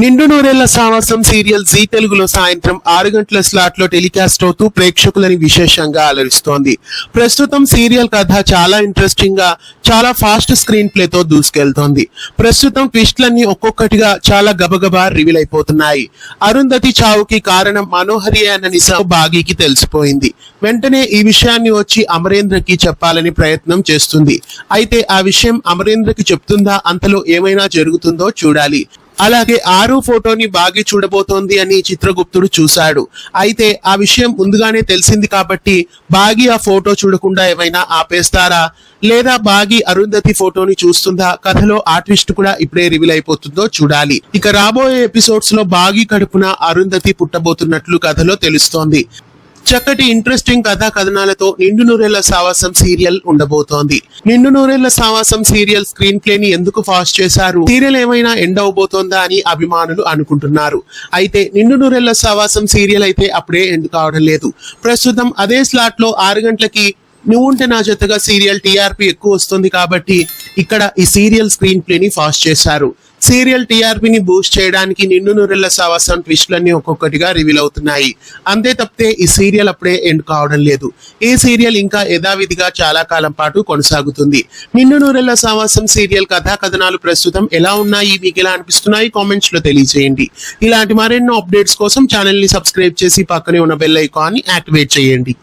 నిండు నూరేళ్ల సావాసం సీరియల్ జీ తెలుగులో సాయంత్రం 6 గంటల స్లాట్ లో టెలికాస్ట్ అవుతూ ప్రేక్షకులని విశేషంగా అలరిస్తోంది. ప్రస్తుతం సీరియల్ కథ చాలా ఇంట్రెస్టింగ్ గా, చాలా ఫాస్ట్ స్క్రీన్ ప్లే తో దూసుకెళ్తోంది. ప్రస్తుతం ట్విస్ట్లన్నీ ఒక్కొక్కటిగా చాలా గబగబా రివీల్ అయిపోతున్నాయి. అరుంధతి చావుకి కారణం మనోహరి అన్న నిజం బాగీకి తెలిసిపోయింది. వెంటనే ఈ విషయాన్ని వచ్చి అమరేంద్రకి చెప్పాలని ప్రయత్నం చేస్తుంది. అయితే ఆ విషయం అమరేంద్రకి చెప్తుందా, అంతలో ఏమైనా జరుగుతుందో చూడాలి. అలాగే ఆరు ఫోటోని బాగి చూడబోతోంది అని చిత్రగుప్తుడు చూశాడు. అయితే ఆ విషయం ముందుగానే తెలిసింది కాబట్టి బాగి ఆ ఫోటో చూడకుండా ఏమైనా ఆపేస్తారా, లేదా బాగి అరుంధతి ఫోటోని చూస్తుందా? కథలో ఆ ట్విస్ట్ కూడా ఇప్పుడే రివీల్ అయిపోతుందో చూడాలి. ఇక రాబోయే ఎపిసోడ్స్ లో బాగి కడుపున అరుంధతి పుట్టబోతున్నట్లు కథలో తెలుస్తోంది. చక్కటి ఇంట్రెస్టింగ్ కథా కథనాలతో నిండు నూరేళ్ల సావాసం సీరియల్ ఉండబోతోంది. నిండు నూరేళ్ల సావాసం సీరియల్ స్క్రీన్ ప్లే ని ఎందుకు ఫాస్ట్ చేశారు, సీరియల్ ఏమైనా ఎండ్ అవబోతోందా అని అభిమానులు అనుకుంటున్నారు. అయితే నిండు నూరేళ్ల సావాసం సీరియల్ అయితే అప్పుడే ఎండ్ కావడం లేదు. ప్రస్తుతం అదే స్లాట్ లో 6 గంటలకి నువ్వుంటే నా జతగా సీరియల్ టీఆర్పీ ఎక్కువ వస్తుంది కాబట్టి ఇక్కడ ఈ సీరియల్ స్క్రీన్ ప్లే ని ఫాస్ట్ చేశారు. సీరియల్ టీఆర్పీని బూస్ట్ చేయడానికి నిండు నూరేళ్ల సావాసం ట్విస్ట్లన్నీ ఒక్కొక్కటిగా రివీల్ అవుతున్నాయి. అంతే తప్పితే ఈ సీరియల్ అప్పుడే ఎండ్ కావడం లేదు. ఈ సీరియల్ ఇంకా యథావిధిగా చాలా కాలం పాటు కొనసాగుతుంది. నిండు నూరేళ్ల సావాసం సీరియల్ కథా కథనాలు ప్రస్తుతం ఎలా ఉన్నాయి, మీకు ఎలా అనిపిస్తున్నాయి కామెంట్స్ లో తెలియజేయండి. ఇలాంటి మరెన్నో అప్డేట్స్ కోసం ఛానల్ ని సబ్స్క్రైబ్ చేసి పక్కనే ఉన్న బెల్ ఐకాన్ ని యాక్టివేట్ చేయండి.